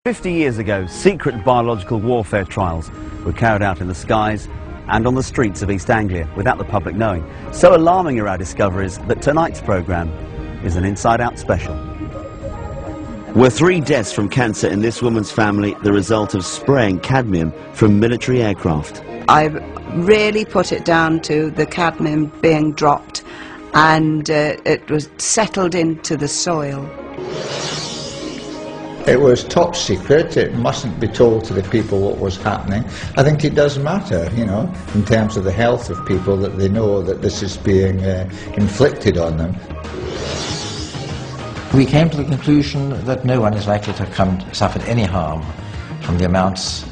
50 years ago, secret biological warfare trials were carried out in the skies and on the streets of East Anglia without the public knowing. So alarming are our discoveries that tonight's programme is an Inside Out special. Were 3 deaths from cancer in this woman's family the result of spraying cadmium from military aircraft? I really put it down to the cadmium being dropped and it was settled into the soil. It was top secret. It mustn't be told to the people what was happening. I think it does matter, you know, in terms of the health of people, that they know that this is being inflicted on them. We came to the conclusion that no one is likely to have suffered any harm from the amounts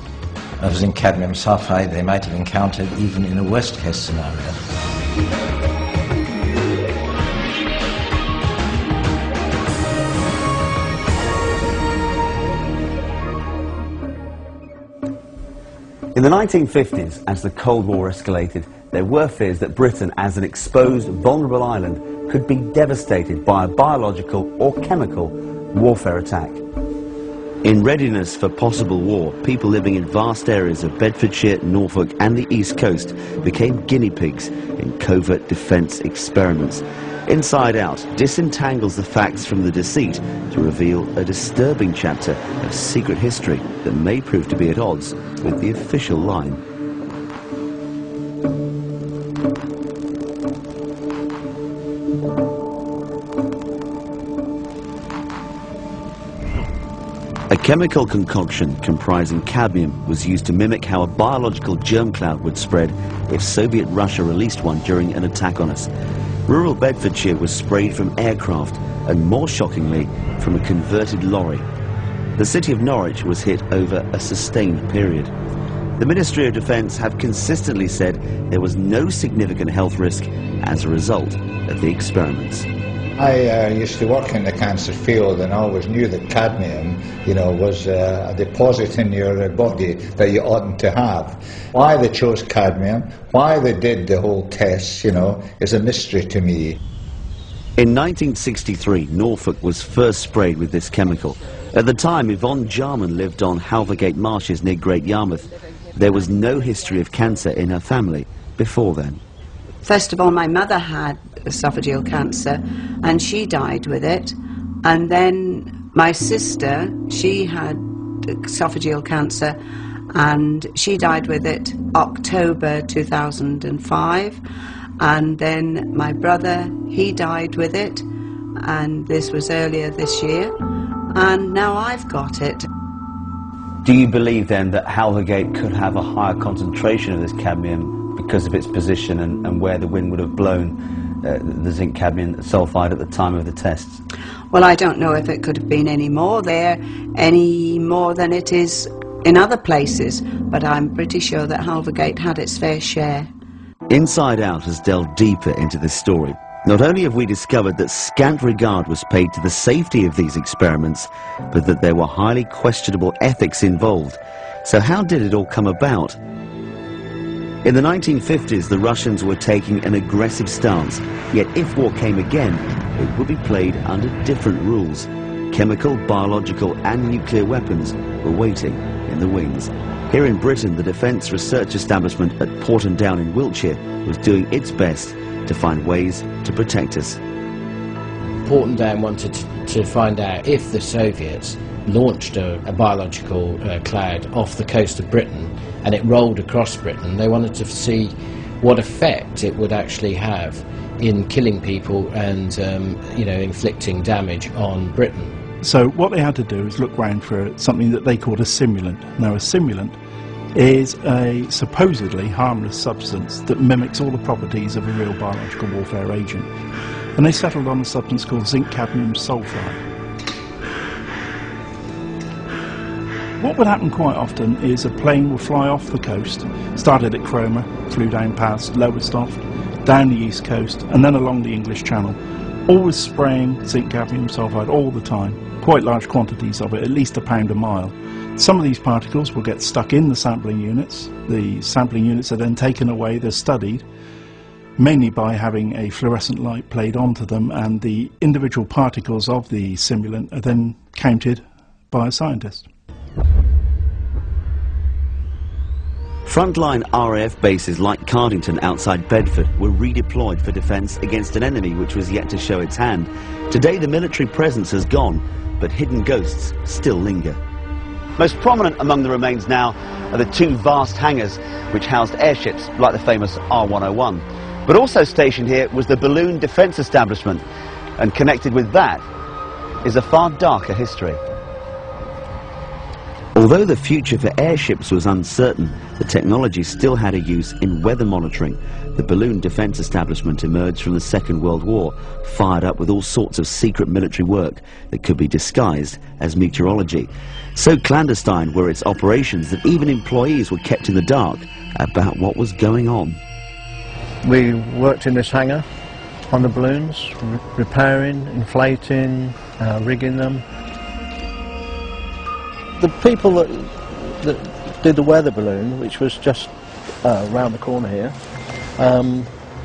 of zinc cadmium sulfide they might have encountered even in a worst case scenario. In the 1950s, as the Cold War escalated, there were fears that Britain, as an exposed, vulnerable island, could be devastated by a biological or chemical warfare attack. In readiness for possible war, people living in vast areas of Bedfordshire, Norfolk and the East Coast became guinea pigs in covert defence experiments. Inside Out disentangles the facts from the deceit to reveal a disturbing chapter of secret history that may prove to be at odds with the official line. A chemical concoction comprising cadmium was used to mimic how a biological germ cloud would spread if Soviet Russia released one during an attack on us. Rural Bedfordshire was sprayed from aircraft and, more shockingly, from a converted lorry. The city of Norwich was hit over a sustained period. The Ministry of Defence have consistently said there was no significant health risk as a result of the experiments. I used to work in the cancer field, and I always knew that cadmium, you know, was a deposit in your body that you oughtn't to have. Why they chose cadmium, why they did the whole test, you know, is a mystery to me. In 1963, Norfolk was first sprayed with this chemical. At the time, Yvonne Jarman lived on Halvergate Marshes near Great Yarmouth. There was no history of cancer in her family before then. First of all, my mother had esophageal cancer and she died with it, and then my sister, she had esophageal cancer and she died with it October 2005, and then my brother, he died with it, and this was earlier this year, and now I've got it. Do you believe then that Halvergate could have a higher concentration of this cadmium because of its position and where the wind would have blown the zinc cadmium sulfide at the time of the tests? Well, I don't know if it could have been any more there, any more than it is in other places, but I'm pretty sure that Halvergate had its fair share. Inside Out has delved deeper into this story. Not only have we discovered that scant regard was paid to the safety of these experiments, but that there were highly questionable ethics involved. So how did it all come about? In the 1950s, the Russians were taking an aggressive stance, yet if war came again, it would be played under different rules. Chemical, biological and nuclear weapons were waiting in the wings. Here in Britain, the Defence Research Establishment at Porton Down in Wiltshire was doing its best to find ways to protect us. Porton Down wanted to find out if the Soviets launched a biological cloud off the coast of Britain and it rolled across Britain. They wanted to see what effect it would actually have in killing people and you know, inflicting damage on Britain. So what they had to do is look round for something that they called a simulant. Now, a simulant is a supposedly harmless substance that mimics all the properties of a real biological warfare agent. And they settled on a substance called zinc cadmium sulfide. What would happen quite often is a plane would fly off the coast, started at Cromer, flew down past Lowestoft, down the east coast and then along the English Channel, always spraying zinc cadmium sulfide all the time, quite large quantities of it, at least £1 a mile. Some of these particles will get stuck in the sampling units. The sampling units are then taken away, they're studied, mainly by having a fluorescent light played onto them, and the individual particles of the simulant are then counted by a scientist. Frontline RAF bases like Cardington outside Bedford were redeployed for defence against an enemy which was yet to show its hand. Today the military presence has gone, but hidden ghosts still linger. Most prominent among the remains now are the two vast hangars which housed airships like the famous R101. But also stationed here was the balloon defence establishment, and connected with that is a far darker history. Although the future for airships was uncertain, the technology still had a use in weather monitoring. The balloon defence establishment emerged from the Second World War, fired up with all sorts of secret military work that could be disguised as meteorology. So clandestine were its operations that even employees were kept in the dark about what was going on. We worked in this hangar on the balloons, repairing, inflating, rigging them. The people that did the weather balloon, which was just around the corner here,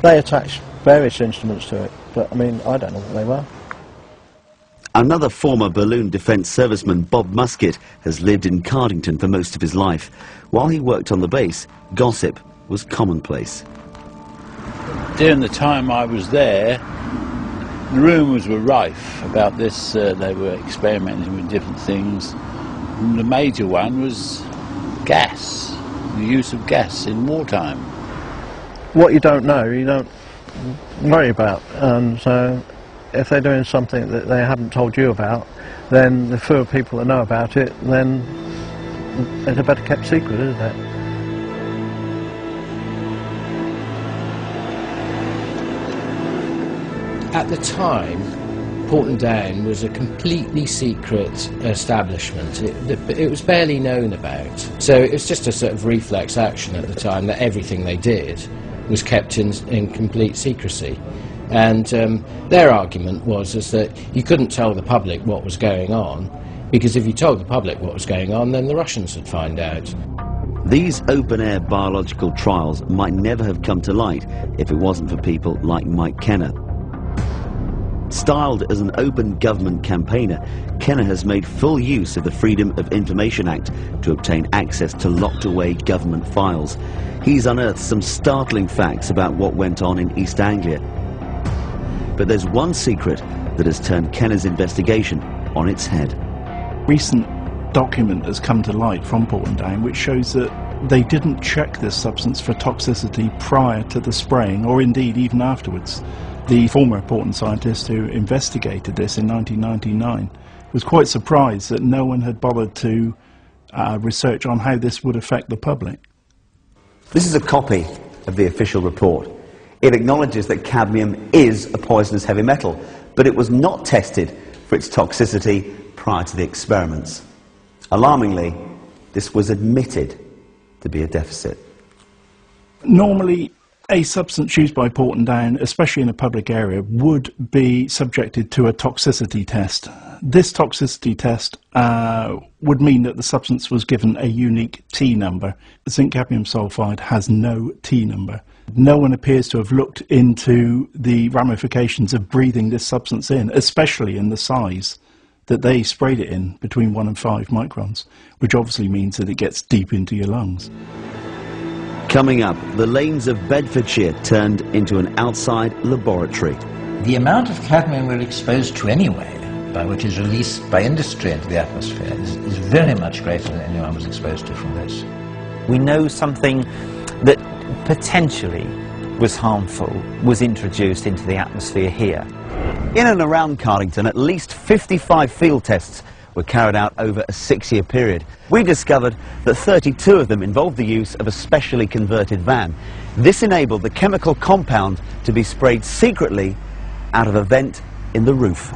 they attached various instruments to it, but I mean, I don't know what they were. Another former balloon defence serviceman, Bob Musket, has lived in Cardington for most of his life. While he worked on the base, gossip was commonplace. During the time I was there, the rumours were rife about this. They were experimenting with different things. And the major one was gas, the use of gas in wartime. What you don't know, you don't worry about, and so if they're doing something that they haven't told you about, then the fewer people that know about it, then it's a better kept secret, isn't it? At the time, Portendown was a completely secret establishment. It was barely known about. So it was just a sort of reflex action at the time that everything they did was kept in complete secrecy. And their argument was that you couldn't tell the public what was going on, because if you told the public what was going on, then the Russians would find out. These open-air biological trials might never have come to light if it wasn't for people like Mike Kenner. Styled as an open government campaigner, Kenner has made full use of the Freedom of Information Act to obtain access to locked-away government files. He's unearthed some startling facts about what went on in East Anglia. But there's one secret that has turned Kenner's investigation on its head. Recent document has come to light from Portendown which shows that they didn't check this substance for toxicity prior to the spraying, or indeed even afterwards. The former important scientist who investigated this in 1999 was quite surprised that no one had bothered to research on how this would affect the public. This is a copy of the official report. It acknowledges that cadmium is a poisonous heavy metal, but it was not tested for its toxicity prior to the experiments. Alarmingly, this was admitted to be a deficit. Normally, a substance used by Portendown, especially in a public area, would be subjected to a toxicity test. This toxicity test would mean that the substance was given a unique T number. Zinc cadmium sulfide has no T number. No one appears to have looked into the ramifications of breathing this substance in, especially in the size that they sprayed it in, between 1 and 5 microns, which obviously means that it gets deep into your lungs. Coming up, the lanes of Bedfordshire turned into an outside laboratory. The amount of cadmium we're exposed to anyway, by which is released by industry into the atmosphere, is very much greater than anyone was exposed to from this. We know something that potentially was harmful was introduced into the atmosphere here. In and around Cardington, at least 55 field tests were carried out over a 6-year period. We discovered that 32 of them involved the use of a specially converted van. This enabled the chemical compound to be sprayed secretly out of a vent in the roof.